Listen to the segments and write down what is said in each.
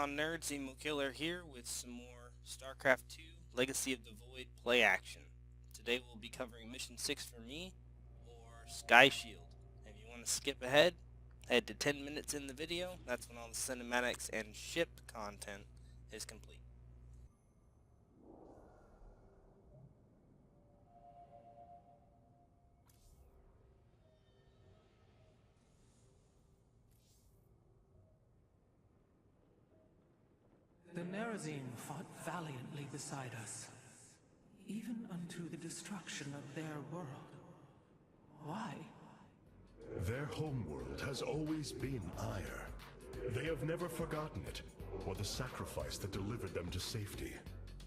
on, nerds? Emo Killer here with some more StarCraft 2 Legacy of the Void play action. Today we'll be covering Mission 6 for me, or Sky Shield. If you want to skip ahead, head to 10 minutes in the video. That's when all the cinematics and ship content is complete. The Nerazine fought valiantly beside us, even unto the destruction of their world. Why? Their homeworld has always been Ire. They have never forgotten it, or the sacrifice that delivered them to safety.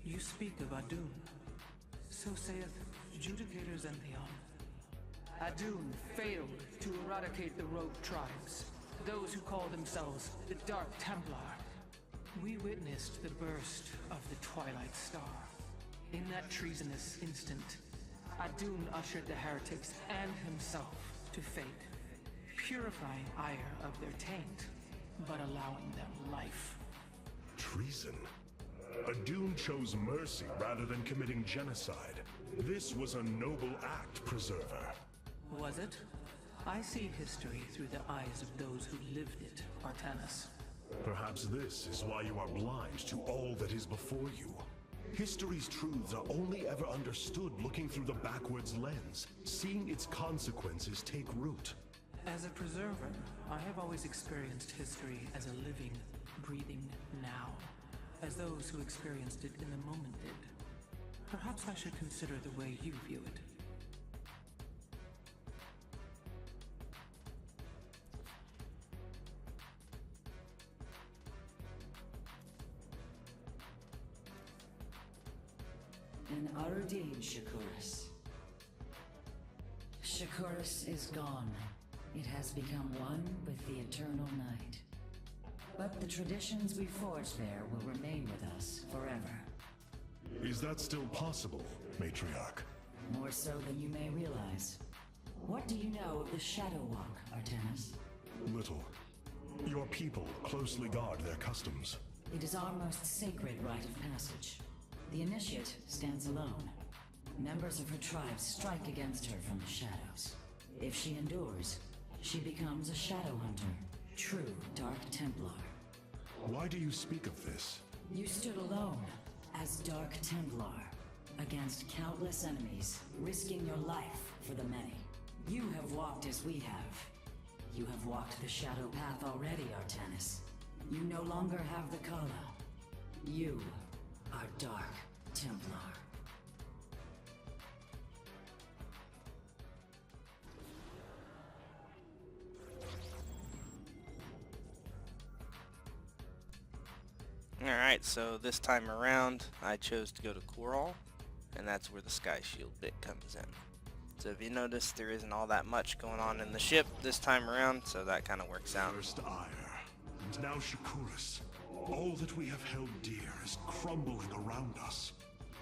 You speak of Adun. So saith Judicator Zentheon. Adun failed to eradicate the rogue tribes, those who call themselves the Dark Templar. We witnessed the burst of the Twilight Star. In that treasonous instant, Adun ushered the heretics and himself to fate, purifying Ire of their taint, but allowing them life. Treason? Adun chose mercy rather than committing genocide. This was a noble act, Preserver. Was it? I see history through the eyes of those who lived it, Artanis. Perhaps this is why you are blind to all that is before you. History's truths are only ever understood looking through the backwards lens, seeing its consequences take root. As a preserver, I have always experienced history as a living, breathing now, as those who experienced it in the moment did. Perhaps I should consider the way you view it. An Arudin, Shakuras. Shakuras is gone. It has become one with the eternal night. But the traditions we forged there will remain with us forever. Is that still possible, Matriarch? More so than you may realize. What do you know of the Shadow Walk, Artanis? Little. Your people closely guard their customs. It is our most sacred rite of passage. The Initiate stands alone. Members of her tribe strike against her from the shadows. If she endures, she becomes a Shadow Hunter, true Dark Templar. Why do you speak of this? You stood alone, as Dark Templar, against countless enemies, risking your life for the many. You have walked as we have. You have walked the Shadow Path already, Artanis. You no longer have the Kala. You are Dark Templar. Alright, so this time around I chose to go to Korhal, and that's where the Sky Shield bit comes in. So if you notice, there isn't all that much going on in the ship this time around, so that kind of works out. First Ire, and now Shakuras. All that we have held dear is crumbling around us.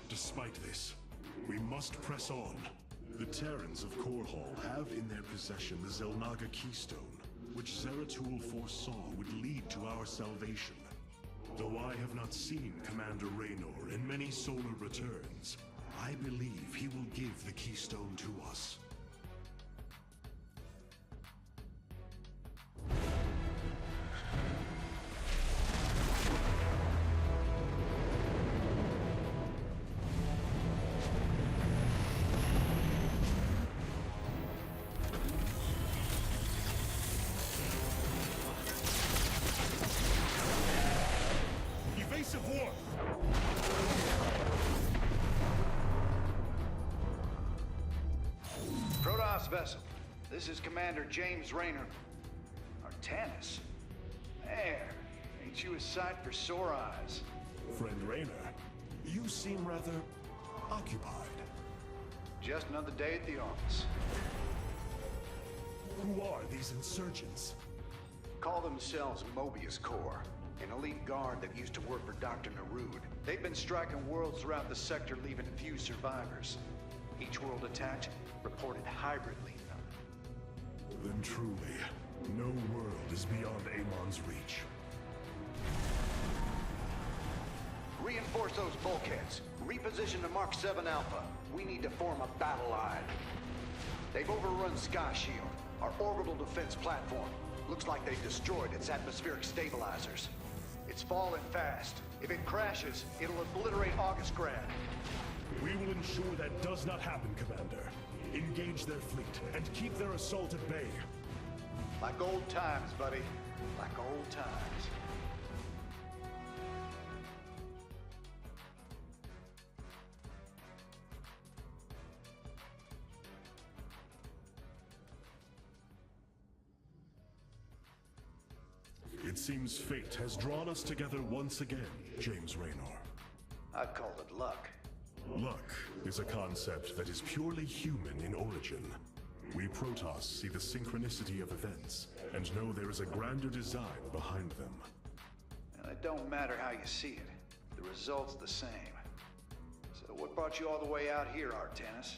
Despite this, we must press on. The Terrans of Korhal have in their possession the Xel'Naga Keystone, which Zeratul foresaw would lead to our salvation. Though I have not seen Commander Raynor in many solar returns, I believe he will give the Keystone to us. Evasive war! Protoss vessel, this is Commander James Raynor. Artanis? There, ain't you a sight for sore eyes? Friend Raynor, you seem rather occupied. Just another day at the office. Who are these insurgents? Call themselves Mobius Corps, an elite guard that used to work for Dr. Narud. They've been striking worlds throughout the sector, leaving few survivors. Each world attacked reported hybrid leaving them. Then truly, no world is beyond Amon's reach. Reinforce those bulkheads. Reposition to Mark 7 Alpha. We need to form a battle line. They've overrun Sky Shield, our orbital defense platform. Looks like they've destroyed its atmospheric stabilizers. It's falling fast. If it crashes, it'll obliterate August Grad. We will ensure that does not happen, Commander. Engage their fleet and keep their assault at bay. Like old times, buddy. Like old times. It seems fate has drawn us together once again, James Raynor. I'd call it luck. Luck is a concept that is purely human in origin. We Protoss see the synchronicity of events, and know there is a grander design behind them. And it don't matter how you see it. The result's the same. So what brought you all the way out here, Artanis?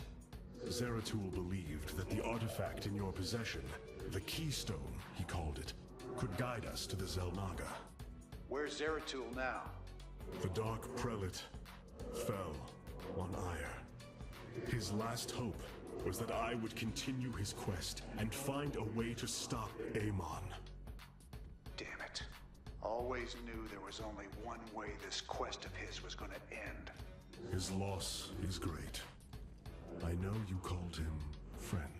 Zeratul believed that the artifact in your possession, the Keystone, he called it, could guide us to the Xel'Naga. Where's Zeratul now? The Dark Prelate fell on Ire. His last hope was that I would continue his quest and find a way to stop Amon. Damn it. Always knew there was only one way this quest of his was gonna end. His loss is great. I know you called him friend.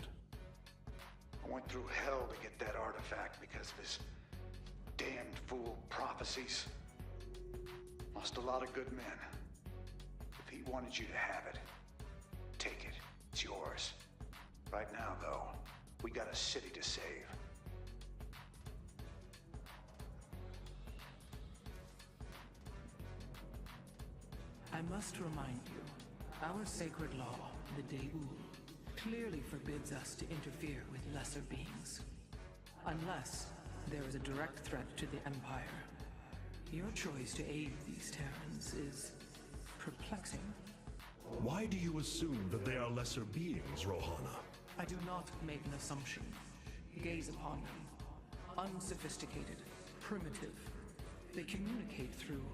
I went through hell to get that artifact because of his damned fool prophecies. Lost a lot of good men. If he wanted you to have it, take it. It's yours. Right now, though, we got a city to save. I must remind you, our sacred law, the Deul, clearly forbids us to interfere with lesser beings. Unless there is a direct threat to the Empire. Your choice to aid these Terrans is perplexing. Why do you assume that they are lesser beings, Rohana? I do not make an assumption. Gaze upon them. Unsophisticated, primitive. They communicate through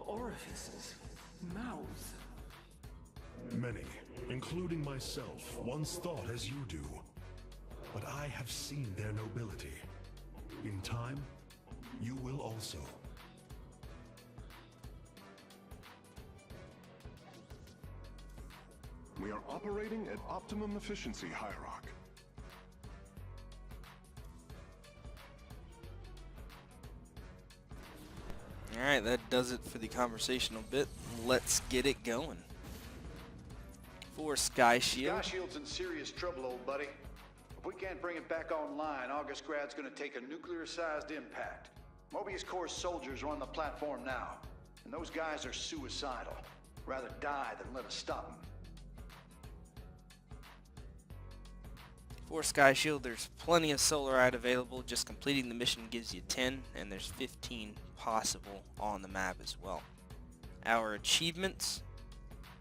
orifices, mouths. Many, including myself, once thought as you do. But I have seen their nobility. In time, you will also. We are operating at optimum efficiency, Hierarch. Alright, that does it for the conversational bit. Let's get it going. For Sky Shield. Sky Shield's in serious trouble, old buddy. If we can't bring it back online, August Grad's gonna take a nuclear-sized impact. Mobius Corps soldiers are on the platform now, and those guys are suicidal. Rather die than let us stop them. For Sky Shield, there's plenty of Solarite available. Just completing the mission gives you 10, and there's 15 possible on the map as well. Our achievements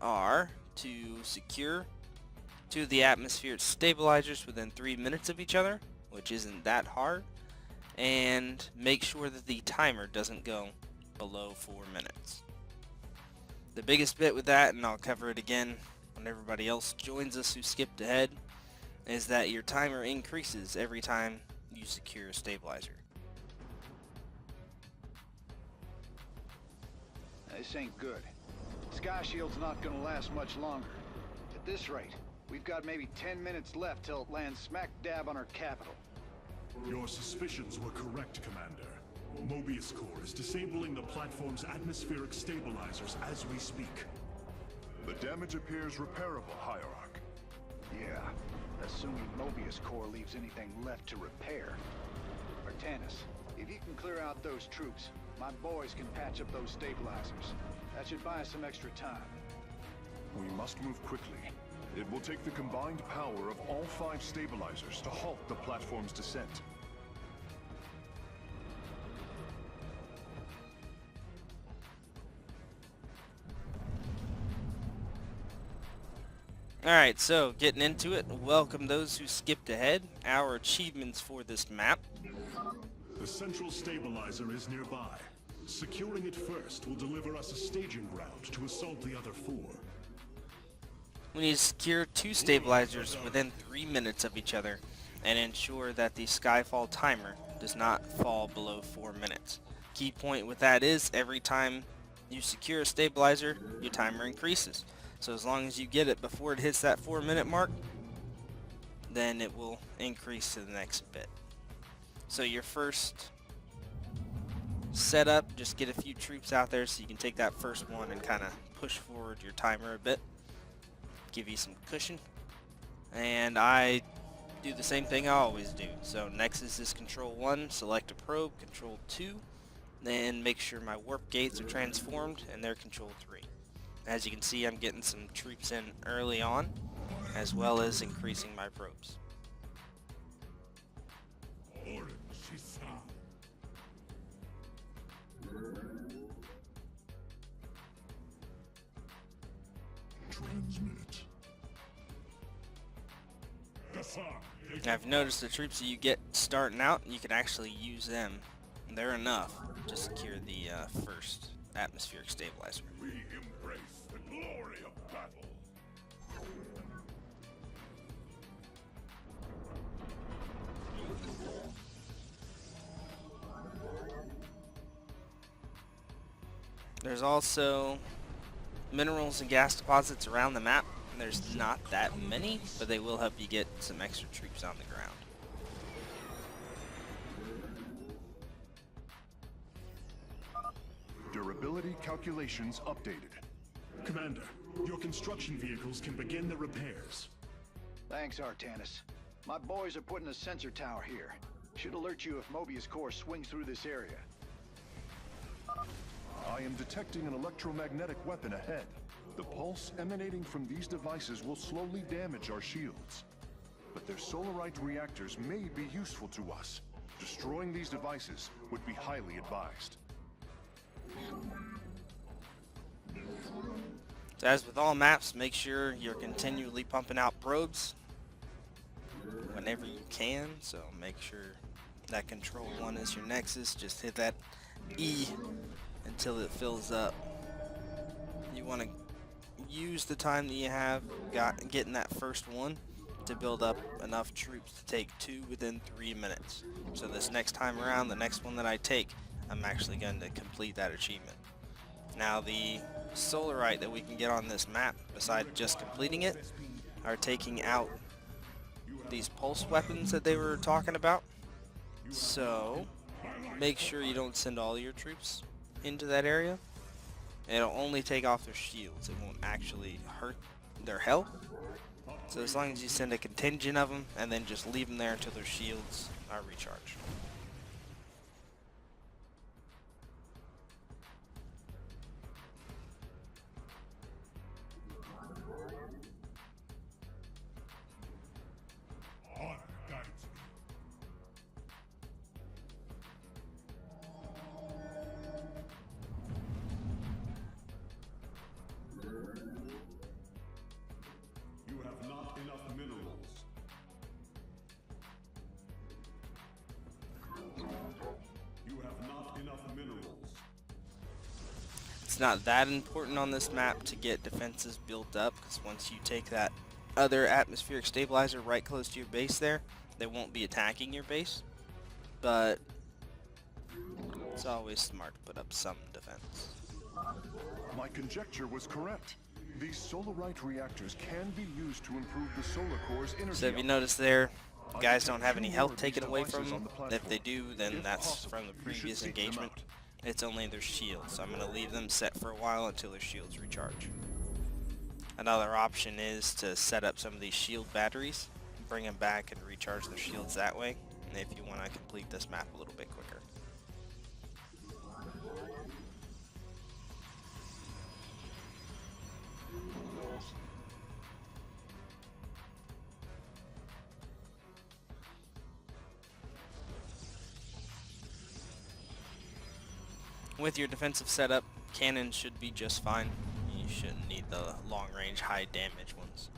are to secure 2 of the atmospheric stabilizers within 3 minutes of each other, which isn't that hard, and make sure that the timer doesn't go below 4 minutes. The biggest bit with that, and I'll cover it again when everybody else joins us who skipped ahead, is that your timer increases every time you secure a stabilizer. This ain't good. Sky Shield's not gonna last much longer. At this rate, we've got maybe 10 minutes left till it lands smack dab on our capital. Your suspicions were correct, Commander. Mobius Corps is disabling the platform's atmospheric stabilizers as we speak. The damage appears repairable, Hierarch. Yeah, assuming Mobius Corps leaves anything left to repair. Artanis, if you can clear out those troops, my boys can patch up those stabilizers. That should buy us some extra time. We must move quickly. It will take the combined power of all 5 stabilizers to halt the platform's descent. Alright, so getting into it, welcome those who skipped ahead. Our achievements for this map. The central stabilizer is nearby. Securing it first will deliver us a staging ground to assault the other 4. We need to secure 2 stabilizers within 3 minutes of each other and ensure that the Skyfall timer does not fall below 4 minutes. Key point with that is every time you secure a stabilizer, your timer increases. So as long as you get it before it hits that 4-minute mark, then it will increase to the next bit. So your first setup, just get a few troops out there so you can take that first one and kind of push forward your timer a bit. Give you some cushion. And I do the same thing I always do. So Nexus is control 1, select a probe, control 2, then make sure my warp gates are transformed and they're control 3. As you can see, I'm getting some troops in early on, as well as increasing my probes. Transmit. I've noticed the troops that you get starting out, you can actually use them. They're enough to secure the first atmospheric stabilizer. We embrace the glory of battle. There's also minerals and gas deposits around the map. There's not that many, but they will help you get some extra troops on the ground. Durability calculations updated. Commander, your construction vehicles can begin the repairs. Thanks, Artanis. My boys are putting a sensor tower here. Should alert you if Mobius Core swings through this area. I am detecting an electromagnetic weapon ahead. The pulse emanating from these devices will slowly damage our shields. But their solarite reactors may be useful to us. Destroying these devices would be highly advised. So as with all maps, make sure you're continually pumping out probes whenever you can. So make sure that control 1 is your Nexus. Just hit that E until it fills up. You want to use the time that you have getting that first one to build up enough troops to take 2 within 3 minutes. So this next time around, the next one that I take, I'm actually going to complete that achievement. Now the solarite that we can get on this map, besides just completing it, are taking out these pulse weapons that they were talking about. So make sure you don't send all your troops into that area. It'll only take off their shields. It won't actually hurt their health. So as long as you send a contingent of them and then just leave them there until their shields are recharged. Honor guides me. You have not enough minerals. You have not enough minerals. It's not that important on this map to get defenses built up, because once you take that other atmospheric stabilizer right close to your base there, they won't be attacking your base. But it's always smart to put up some defense. My conjecture was correct. These solarite reactors can be used to improve the solar core's energy. So if you notice there, guys don't have any health taken away from them. If they do, then that's from the previous engagement. It's only their shields. So I'm going to leave them set for a while until their shields recharge. Another option is to set up some of these shield batteries, bring them back and recharge their shields that way, and if you want to complete this map a little bit quicker. With your defensive setup, cannons should be just fine. You shouldn't need the long-range, high-damage ones.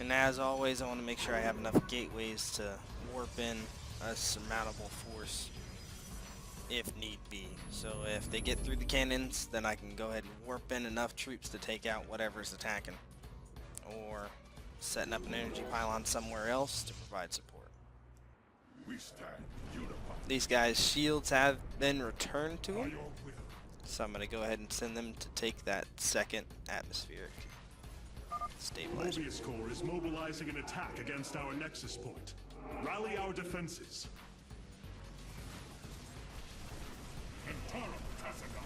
And as always, I want to make sure I have enough gateways to warp in a surmountable force if need be. So if they get through the cannons, then I can go ahead and warp in enough troops to take out whatever's attacking. Or setting up an energy pylon somewhere else to provide support. We stand unified. These guys' shields have been returned to By them, your will. so I'm going to go ahead and send them to take that second atmospheric stabilizer. Mobius Corps is mobilizing an attack against our nexus point. Rally our defenses. Antara Tassaga.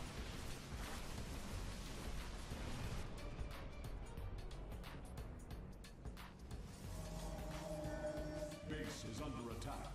Base is under attack.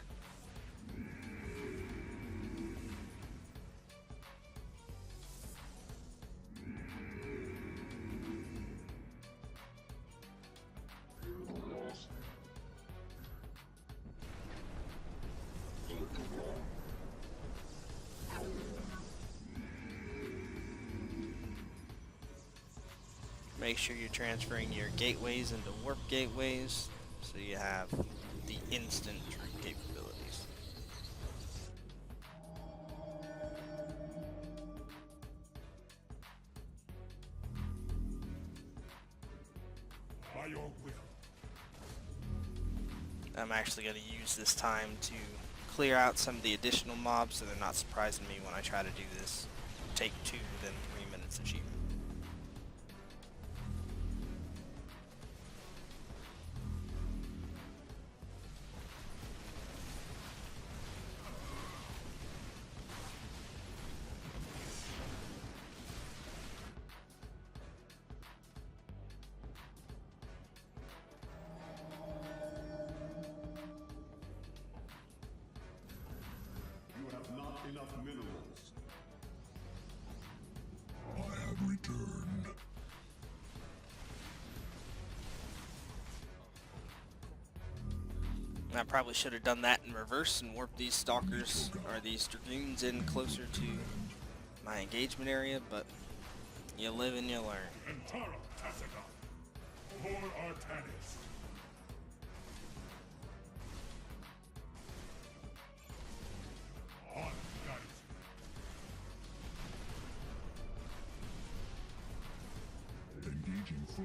Make sure you're transferring your gateways into warp gateways so you have the instant troop capabilities. By your will. I'm actually going to use this time to clear out some of the additional mobs so they're not surprising me when I try to do this. Take 2 within 3 minutes achievement. You have not enough minerals. I have returned. I probably should have done that in reverse and warped these stalkers or these dragoons in closer to my engagement area, but you live and you learn. Antara Tassaga. For Artanis. On night. Engaging foe.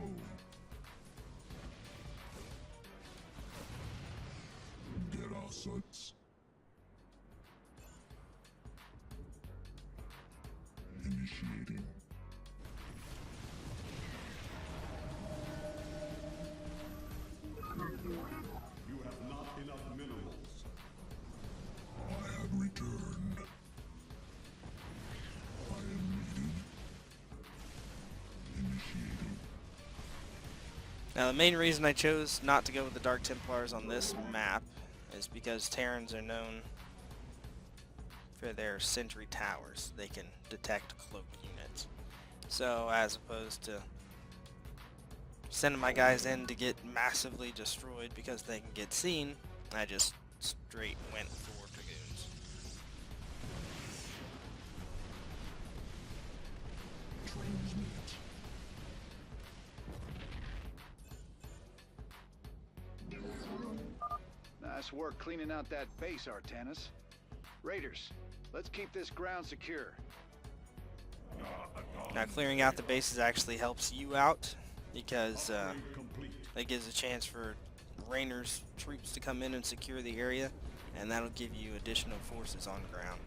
Get our sights. Initiating. You have not enough minerals. I have returned. I am needed. Initiating. Now the main reason I chose not to go with the Dark Templars on this map is because Terrans are known for their sentry towers. They can detect cloaked units. So as opposed to sending my guys in to get massively destroyed because they can get seen, I just straight went for dragoons. Nice work cleaning out that base, Artanis. Raiders, let's keep this ground secure. Now clearing out the bases actually helps you out because Complete. it gives a chance for Rainer's troops to come in and secure the area, and that'll give you additional forces on ground.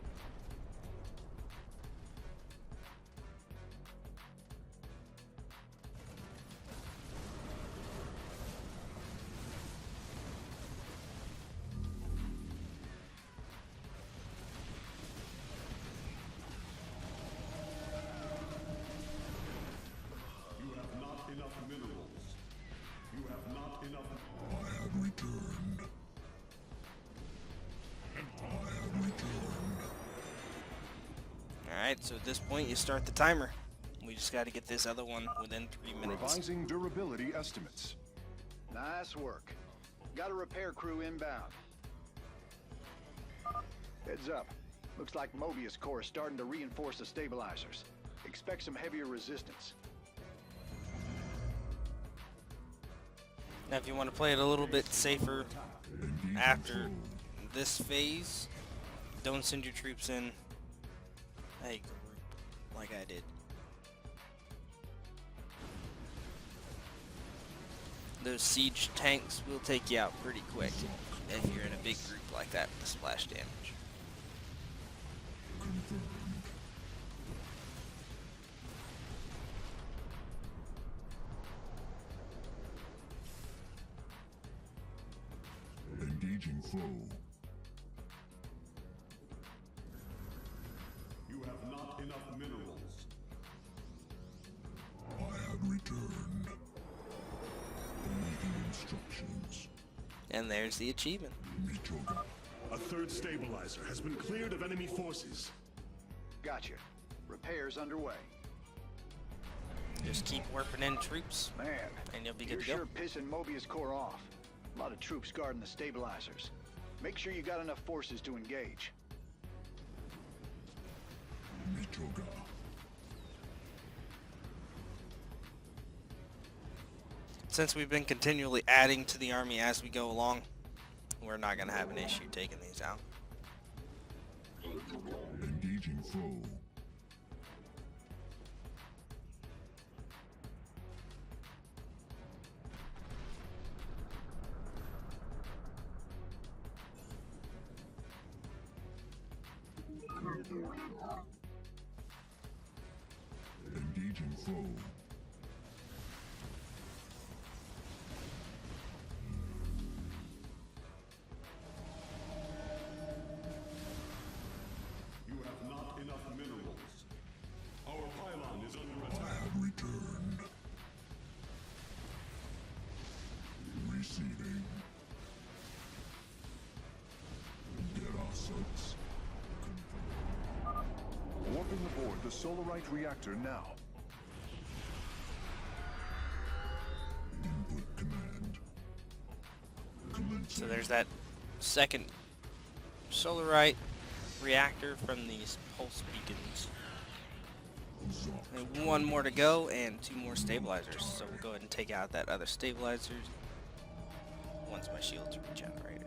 You have not enough minerals. You have not enough. I have returned. And I have returned. Alright, so at this point you start the timer. We just got to get this other one within 3 minutes. Revising durability estimates. Nice work. Got a repair crew inbound. Heads up. Looks like Mobius Corps is starting to reinforce the stabilizers. Expect some heavier resistance. Now, if you want to play it a little bit safer after this phase, don't send your troops in a group like I did. Those siege tanks will take you out pretty quick if you're in a big group like that with the splash damage. Engaging foe. You have not enough minerals. I have returned. Awaiting instructions. And there's the achievement. Mitoga. A third stabilizer has been cleared of enemy forces. Gotcha. Repairs underway. Just keep warping in troops, Man, and you'll be good you're to go. sure pissing Mobius Core off. A lot of troops guarding the stabilizers. Make sure you got enough forces to engage. Mitoga. Since we've been continually adding to the army as we go along, we're not going to have an issue taking these out. Engaging foe. Engaging foe. You have not enough minerals. Our pylon is under I attack. have returned. Receiving. Get assets. Warping aboard the Solarite reactor now. Input command. So there's that second Solarite reactor from these pulse beacons. And one more to go and 2 more stabilizers. So we'll go ahead and take out that other stabilizer once my shields are regenerated.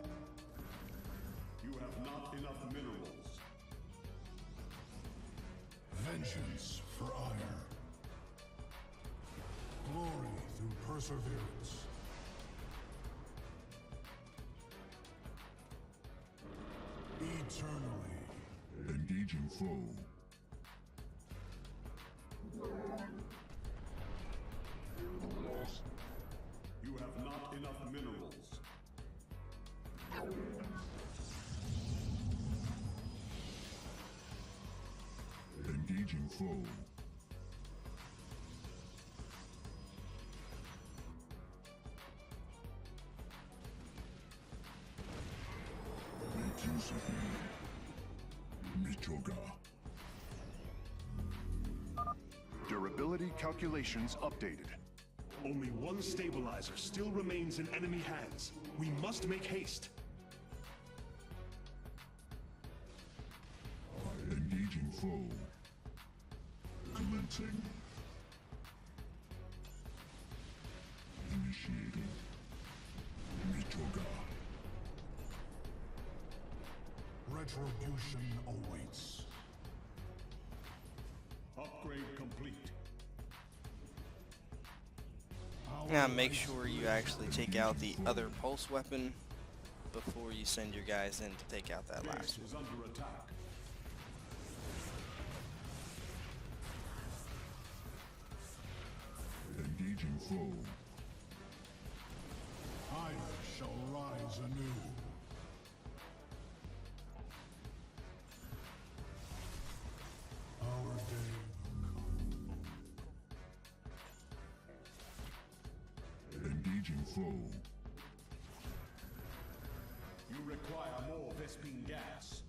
You have not enough minerals. Vengeance for ire. Glory through perseverance. Eternally. Engaging foe. You have not enough minerals. Engaging foe. Make use of me. Mitoga. Durability calculations updated. Only one stabilizer still remains in enemy hands. We must make haste. Engaging foe. Commencing. Initiating. Mitoga. Retribution awaits. Upgrade complete. Now make sure you actually take out the other pulse weapon before you send your guys in to take out that last Base one. is under attack. Engaging foe. Ire shall rise anew. Our day Engaging foe. You require more Vespine gas.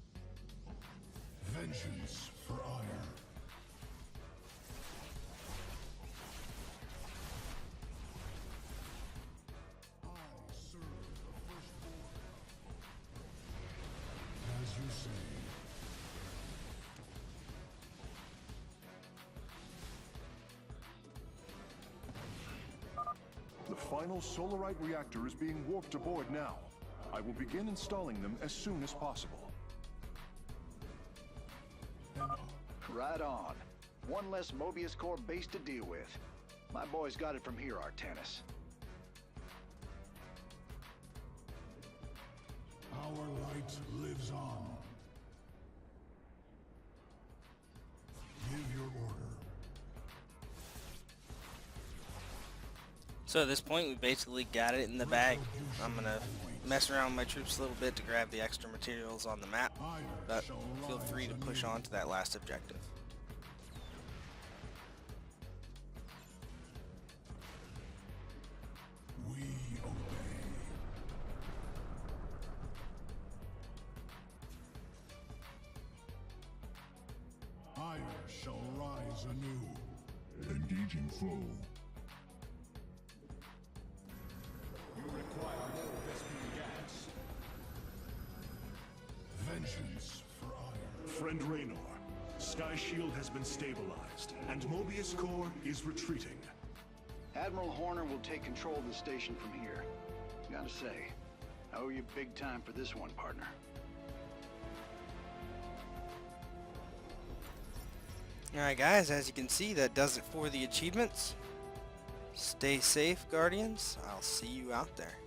vengeance for ire. I serve the firstborn. As you say. The final Solarite reactor is being warped aboard now. I will begin installing them as soon as possible. Right on. One less Mobius Core base to deal with. My boys got it from here, Artanis. Our light lives on. Give your order. So at this point, we basically got it in the bag. I'm gonna mess around with my troops a little bit to grab the extra materials on the map, but feel free to push on to that last objective. We obey. Ire shall rise anew. Engaging foe. You require more Vespian gas. Vengeance for Ire. Friend Raynor, Sky Shield has been stabilized, and Mobius Core is retreating. Admiral Horner will take control of the station from here. Gotta say, I owe you big time for this one, partner. Alright guys, as you can see, that does it for the achievements. Stay safe, Guardians. I'll see you out there.